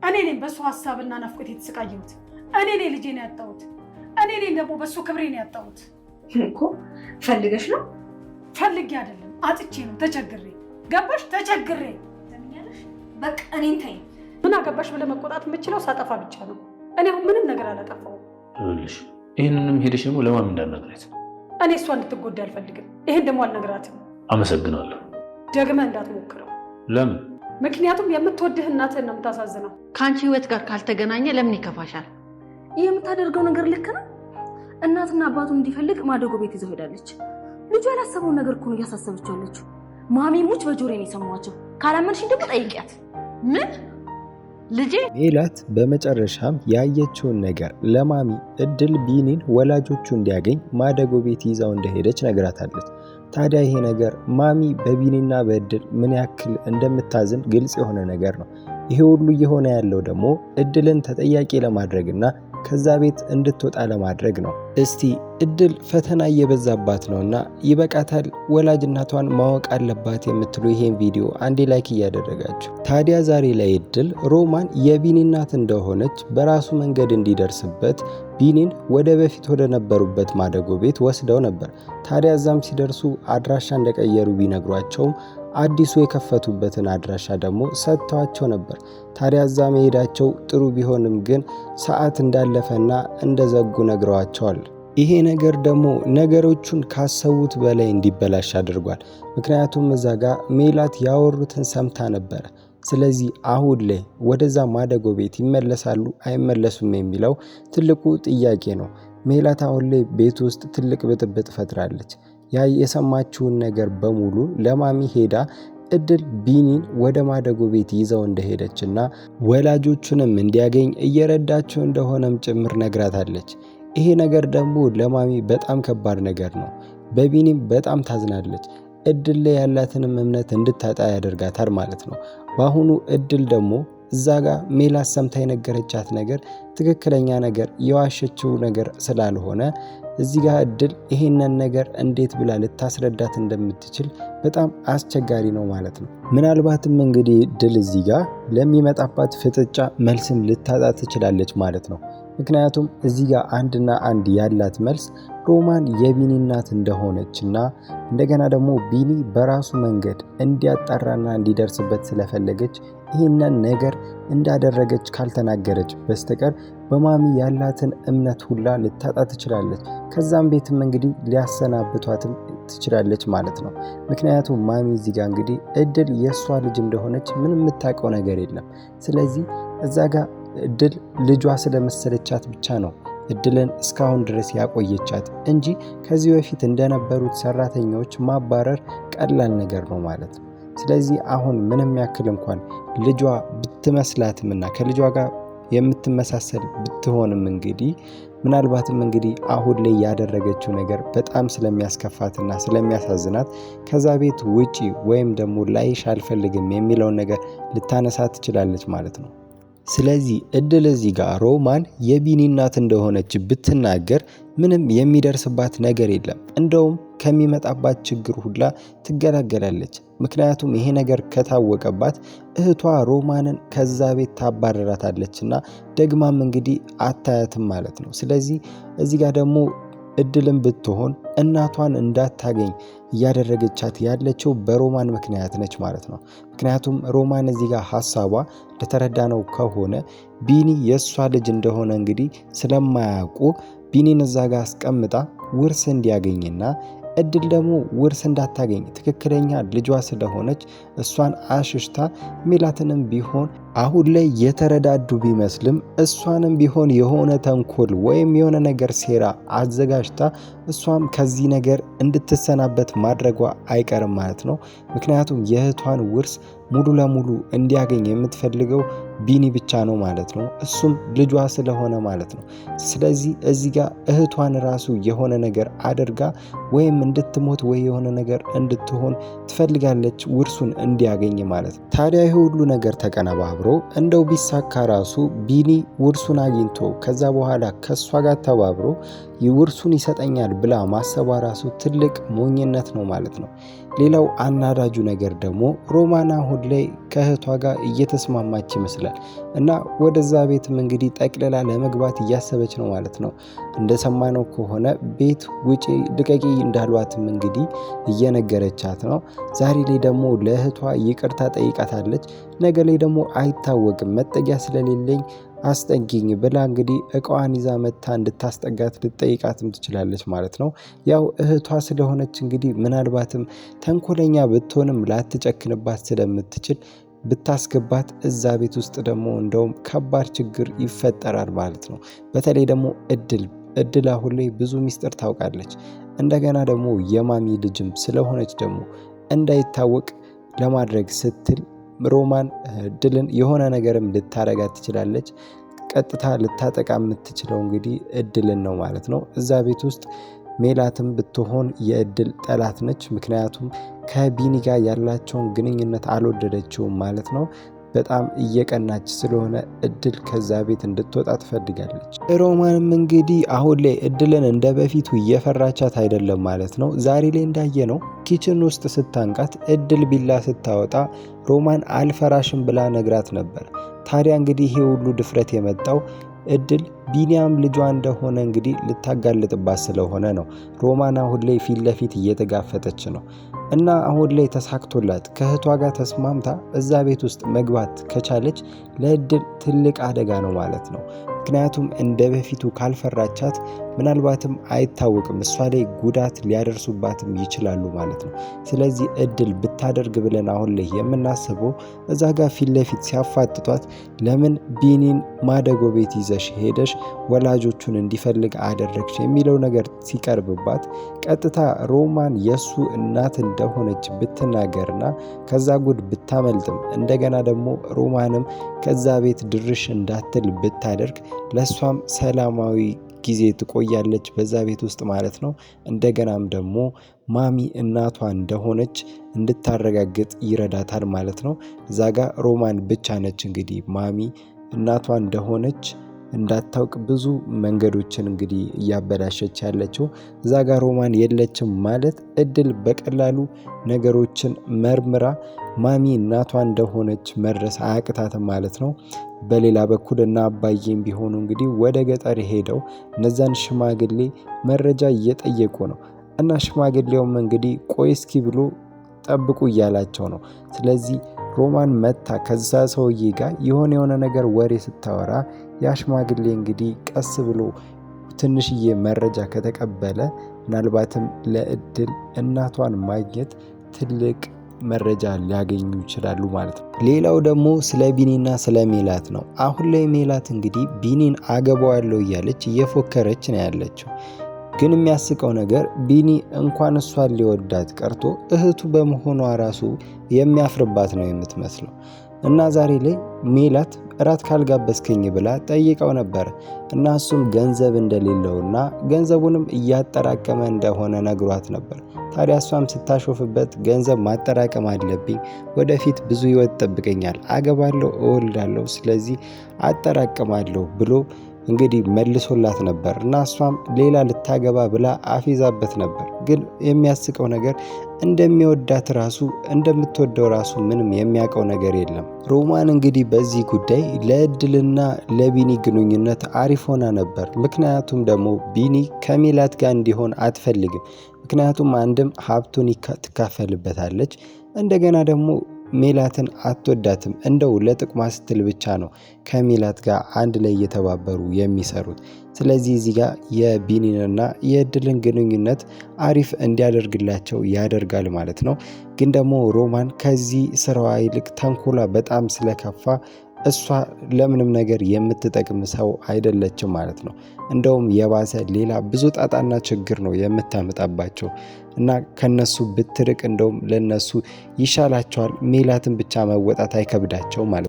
እኔ ነኝ በሱ ሐሳብና ናፍቆት የተሰቃየሁት። እኔ ነኝ ልጄን ያጣሁት። እኔ ነኝ ደግሞ በሱ ክብሬን ያጣሁት። እኮ ፈልገሽ ነው? ፈልጌ አይደለም አጥቼ ነው ተቸግሬ። ገባሽ? ተቸግሬ ተምኛለሽ። በቃ እኔን ተይኝ። ምን አገባሽ ብለህ መቆጣት የምችለው ሳጠፋ ብቻ ነው። እኔ አሁን ምንም ነገር አላጠፋሁም። ይኸውልሽ ይህንንም ሄደሽ ደግሞ ለማሚ እንዳትነግሪያት። እኔ እሷ እንድትጎዳ አልፈልግም። ይሄን ደግሞ አልነግራትም። አመሰግናለሁ። ደግመህ እንዳትሞክረው። ለምን? ምክንያቱም የምትወድህ እናትህን ነው የምታሳዝነው። ከአንቺ ህይወት ጋር ካልተገናኘ ለምን ይከፋሻል? ይህ የምታደርገው ነገር ልክ ነው? እናትና አባቱን እንዲፈልግ ማደጎ ቤት ይዘው ሄዳለች። ልጁ ያላሰበውን ነገር እኮ ነው እያሳሰበች ያለችው። ማሚ ሙች በጆሮዬ ነው የሰማኋቸው። ካላመንሽኝ ደግሞ ጠይቂያት። ምን ልጄ? ሜላት በመጨረሻም ያየችውን ነገር ለማሚ እድል ቢኒን ወላጆቹ እንዲያገኝ ማደጎ ቤት ይዛው እንደሄደች ነግራታለች። ታዲያ ይሄ ነገር ማሚ በቢኒና በእድል ምን ያክል እንደምታዝን ግልጽ የሆነ ነገር ነው። ይሄ ሁሉ እየሆነ ያለው ደግሞ እድልን ተጠያቂ ለማድረግና ከዛ ቤት እንድትወጣ ለማድረግ ነው። እስቲ እድል ፈተና እየበዛባት ነውና ይበቃታል፣ ወላጅ እናቷን ማወቅ አለባት የምትሉ ይሄን ቪዲዮ አንዴ ላይክ እያደረጋችሁ። ታዲያ ዛሬ ላይ እድል ሮማን የቢኒ እናት እንደሆነች በራሱ መንገድ እንዲደርስበት ቢኒን ወደ በፊት ወደ ነበሩበት ማደጎ ቤት ወስደው ነበር። ታዲያ እዛም ሲደርሱ አድራሻ እንደቀየሩ ቢነግሯቸውም አዲሱ የከፈቱበትን አድራሻ ደግሞ ሰጥተዋቸው ነበር። ታዲያ እዛ መሄዳቸው ጥሩ ቢሆንም ግን ሰዓት እንዳለፈና እንደዘጉ ነግረዋቸዋል። ይሄ ነገር ደግሞ ነገሮቹን ካሰቡት በላይ እንዲበላሽ አድርጓል። ምክንያቱም እዛ ጋር ሜላት ያወሩትን ሰምታ ነበረ። ስለዚህ አሁን ላይ ወደዛ ማደጎ ቤት ይመለሳሉ አይመለሱም የሚለው ትልቁ ጥያቄ ነው። ሜላት አሁን ላይ ቤት ውስጥ ትልቅ ብጥብጥ ፈጥራለች። ያ የሰማችውን ነገር በሙሉ ለማሚ ሄዳ እድል ቢኒን ወደ ማደጎ ቤት ይዘው እንደሄደችና ወላጆቹንም እንዲያገኝ እየረዳቸው እንደሆነም ጭምር ነግራታለች። ይሄ ነገር ደግሞ ለማሚ በጣም ከባድ ነገር ነው። በቢኒም በጣም ታዝናለች። እድል ላይ ያላትንም እምነት እንድታጣ ያደርጋታል ማለት ነው። በአሁኑ እድል ደግሞ እዛ ጋር ሜላት ሰምታ የነገረቻት ነገር ትክክለኛ ነገር የዋሸችው ነገር ስላልሆነ እዚህ ጋር እድል ይሄንን ነገር እንዴት ብላ ልታስረዳት እንደምትችል በጣም አስቸጋሪ ነው ማለት ነው። ምናልባትም እንግዲህ እድል እዚህ ጋር ለሚመጣባት ፍጥጫ መልስም ልታጣ ትችላለች ማለት ነው። ምክንያቱም እዚህ ጋር አንድና አንድ ያላት መልስ ሮማን የቢኒ እናት እንደሆነችና እንደገና ደግሞ ቢኒ በራሱ መንገድ እንዲያጣራና እንዲደርስበት ስለፈለገች ይህንን ነገር እንዳደረገች ካልተናገረች በስተቀር በማሚ ያላትን እምነት ሁላ ልታጣ ትችላለች። ከዛም ቤትም እንግዲህ ሊያሰናብቷትም ትችላለች ማለት ነው። ምክንያቱም ማሚ እዚህ ጋር እንግዲህ እድል የእሷ ልጅ እንደሆነች ምንም የምታውቀው ነገር የለም። ስለዚህ እዛ ጋር እድል ልጇ ስለመሰለቻት ብቻ ነው እድልን እስካሁን ድረስ ያቆየቻት እንጂ ከዚህ በፊት እንደነበሩት ሰራተኞች ማባረር ቀላል ነገር ነው ማለት ነው። ስለዚህ አሁን ምንም ያክል እንኳን ልጇ ብትመስላትምና ከልጇ ጋር የምትመሳሰል ብትሆንም እንግዲህ ምናልባትም እንግዲህ አሁን ላይ ያደረገችው ነገር በጣም ስለሚያስከፋትና ስለሚያሳዝናት ከዛ ቤት ውጪ ወይም ደግሞ ላይሽ አልፈልግም የሚለውን ነገር ልታነሳ ትችላለች ማለት ነው። ስለዚህ እድል እዚህ ጋር ሮማን የቢኒ እናት እንደሆነች ብትናገር ምንም የሚደርስባት ነገር የለም። እንደውም ከሚመጣባት ችግር ሁላ ትገላገላለች። ምክንያቱም ይሄ ነገር ከታወቀባት እህቷ ሮማንን ከዛ ቤት ታባረራታለችና ደግማም እንግዲህ አታያትም ማለት ነው። ስለዚህ እዚህ ጋር ደግሞ እድልም ብትሆን እናቷን እንዳታገኝ እያደረገቻት ያለችው በሮማን ምክንያት ነች ማለት ነው። ምክንያቱም ሮማን እዚህ ጋር ሐሳቧ እንደተረዳነው ከሆነ ቢኒ የእሷ ልጅ እንደሆነ እንግዲህ ስለማያውቁ ቢኒን እዛ ጋር አስቀምጣ ውርስ እንዲያገኝና እድል ደግሞ ውርስ እንዳታገኝ ትክክለኛ ልጇ ስለሆነች እሷን አሽሽታ ሜላትንም ቢሆን አሁን ላይ የተረዳዱ ቢመስልም እሷንም ቢሆን የሆነ ተንኮል ወይም የሆነ ነገር ሴራ አዘጋጅታ እሷም ከዚህ ነገር እንድትሰናበት ማድረጓ አይቀርም ማለት ነው። ምክንያቱም የእህቷን ውርስ ሙሉ ለሙሉ እንዲያገኝ የምትፈልገው ቢኒ ብቻ ነው ማለት ነው። እሱም ልጇ ስለሆነ ማለት ነው። ስለዚህ እዚህ ጋር እህቷን ራሱ የሆነ ነገር አድርጋ ወይም እንድትሞት ወይ የሆነ ነገር እንድትሆን ትፈልጋለች ውርሱን እንዲያገኝ ማለት ነው። ታዲያ ይህ ሁሉ ነገር ተቀነባብሮ እንደው ቢሳካ ራሱ ቢኒ ውርሱን አግኝቶ ከዛ በኋላ ከሷ ጋር ተባብሮ ውርሱን ይሰጠኛል ብላ ማሰቧ ራሱ ትልቅ ሞኝነት ነው ማለት ነው። ሌላው አናዳጁ ነገር ደግሞ ሮማን አሁን ላይ ከእህቷ ጋር እየተስማማች ይመስላል እና ወደዛ ቤትም እንግዲህ ጠቅልላ ለመግባት እያሰበች ነው ማለት ነው። እንደሰማነው ከሆነ ቤት ውጪ ልቀቂ እንዳሏትም እንግዲህ እየነገረቻት ነው። ዛሬ ላይ ደግሞ ለእህቷ ይቅርታ ጠይቃታለች። ነገ ላይ ደግሞ አይታወቅም መጠጊያ ስለሌለኝ አስጠጊኝ ብላ እንግዲህ እቃዋን ይዛ መታ እንድታስጠጋት ልትጠይቃትም ትችላለች ማለት ነው። ያው እህቷ ስለሆነች እንግዲህ ምናልባትም ተንኮለኛ ብትሆንም ላትጨክንባት ስለምትችል ብታስገባት እዛ ቤት ውስጥ ደግሞ እንደውም ከባድ ችግር ይፈጠራል ማለት ነው። በተለይ ደግሞ እድል አሁን ላይ ብዙ ሚስጥር ታውቃለች። እንደገና ደግሞ የማሚ ልጅም ስለሆነች ደግሞ እንዳይታወቅ ለማድረግ ስትል ሮማን እድልን የሆነ ነገርም ልታረጋት ትችላለች። ቀጥታ ልታጠቃ የምትችለው እንግዲህ እድልን ነው ማለት ነው። እዛ ቤት ውስጥ ሜላትም ብትሆን የእድል ጠላት ነች። ምክንያቱም ከቢኒ ጋር ያላቸውን ግንኙነት አልወደደችውም ማለት ነው። በጣም እየቀናች ስለሆነ እድል ከዛ ቤት እንድትወጣ ትፈልጋለች። ሮማንም እንግዲህ አሁን ላይ እድልን እንደ በፊቱ እየፈራቻት አይደለም ማለት ነው። ዛሬ ላይ እንዳየ ነው ኪችን ውስጥ ስታንቃት እድል ቢላ ስታወጣ ሮማን አልፈራሽም ብላ ነግራት ነበር። ታዲያ እንግዲህ ይሄ ሁሉ ድፍረት የመጣው እድል ቢኒያም ልጇ እንደሆነ እንግዲህ ልታጋልጥባት ስለሆነ ነው። ሮማን አሁን ላይ ፊት ለፊት እየተጋፈጠች ነው እና አሁን ላይ ተሳክቶላት ከእህቷ ጋር ተስማምታ እዛ ቤት ውስጥ መግባት ከቻለች ለእድል ትልቅ አደጋ ነው ማለት ነው። ምክንያቱም እንደ በፊቱ ካልፈራቻት ምናልባትም አይታወቅም እሷ ላይ ጉዳት ሊያደርሱባትም ይችላሉ ማለት ነው። ስለዚህ እድል ብታደርግ ብለን አሁን ላይ የምናስበው እዛ ጋር ፊት ለፊት ሲያፋጥጧት ለምን ቢኒን ማደጎ ቤት ይዘሽ ሄደሽ ወላጆቹን እንዲፈልግ አደረግሽ የሚለው ነገር ሲቀርብባት ቀጥታ ሮማን የሱ እናት እንደሆነች ብትናገርና ከዛ ጉድ ብታመልጥም እንደገና ደግሞ ሮማንም ከዛ ቤት ድርሽ እንዳትል ብታደርግ ለሷም ሰላማዊ ጊዜ ትቆያለች በዛ ቤት ውስጥ ማለት ነው። እንደገናም ደግሞ ማሚ እናቷ እንደሆነች እንድታረጋግጥ ይረዳታል ማለት ነው። እዛ ጋ ሮማን ብቻ ነች እንግዲህ ማሚ እናቷ እንደሆነች እንዳታውቅ ብዙ መንገዶችን እንግዲህ እያበላሸች ያለችው። እዛ ጋር ሮማን የለችም ማለት እድል በቀላሉ ነገሮችን መርምራ ማሚ እናቷ እንደሆነች መድረስ አያቅታትም ማለት ነው። በሌላ በኩል እና አባዬም ቢሆኑ እንግዲህ ወደ ገጠር ሄደው እነዛን ሽማግሌ መረጃ እየጠየቁ ነው እና ሽማግሌውም እንግዲህ ቆይ እስኪ ብሎ ጠብቁ እያላቸው ነው። ስለዚህ ሮማን መታ ከዛ ሰውዬ ጋር የሆነ ነገር ወሬ ስታወራ ያ ሽማግሌ እንግዲህ ቀስ ብሎ ትንሽዬ መረጃ ከተቀበለ ምናልባትም ለእድል እናቷን ማግኘት ትልቅ መረጃ ሊያገኙ ይችላሉ ማለት ነው። ሌላው ደግሞ ስለ ቢኒና ስለ ሜላት ነው። አሁን ላይ ሜላት እንግዲህ ቢኒን አገባዋለሁ እያለች እየፎከረች ነው ያለችው። ግን የሚያስቀው ነገር ቢኒ እንኳን እሷን ሊወዳት ቀርቶ እህቱ በመሆኗ ራሱ የሚያፍርባት ነው የምትመስለው። እና ዛሬ ላይ ሜላት እራት ካልጋበዝከኝ ብላ ጠይቀው ነበር እና እሱም ገንዘብ እንደሌለውና ገንዘቡንም እያጠራቀመ እንደሆነ ነግሯት ነበር። ታዲያ እሷም ስታሾፍበት ገንዘብ ማጠራቀም አለብኝ፣ ወደፊት ብዙ ህይወት ጠብቀኛል፣ አገባለሁ፣ እወልዳለሁ፣ ስለዚህ አጠራቅማለሁ ብሎ እንግዲህ መልሶላት ነበር እና እሷም ሌላ ልታገባ ብላ አፊዛበት ነበር። ግን የሚያስቀው ነገር እንደሚወዳት ራሱ እንደምትወደው ራሱ ምንም የሚያውቀው ነገር የለም። ሮማን እንግዲህ በዚህ ጉዳይ ለእድልና ለቢኒ ግንኙነት አሪፍ ሆና ነበር። ምክንያቱም ደግሞ ቢኒ ከሜላት ጋር እንዲሆን አትፈልግም። ምክንያቱም አንድም ሀብቱን ትካፈልበታለች፣ እንደገና ደግሞ ሜላትን አትወዳትም። እንደው ለጥቅሟ ስትል ብቻ ነው ከሜላት ጋር አንድ ላይ እየተባበሩ የሚሰሩት። ስለዚህ እዚህ ጋር የቢኒንና የእድልን ግንኙነት አሪፍ እንዲያደርግላቸው ያደርጋል ማለት ነው። ግን ደግሞ ሮማን ከዚህ ስራዋ ይልቅ ተንኮሏ በጣም ስለከፋ እሷ ለምንም ነገር የምትጠቅም ሰው አይደለችም ማለት ነው። እንደውም የባሰ ሌላ ብዙ ጣጣና ችግር ነው የምታመጣባቸው እና ከነሱ ብትርቅ እንደውም ለነሱ ይሻላቸዋል። ሜላትን ብቻ መወጣት አይከብዳቸው ማለት ነው።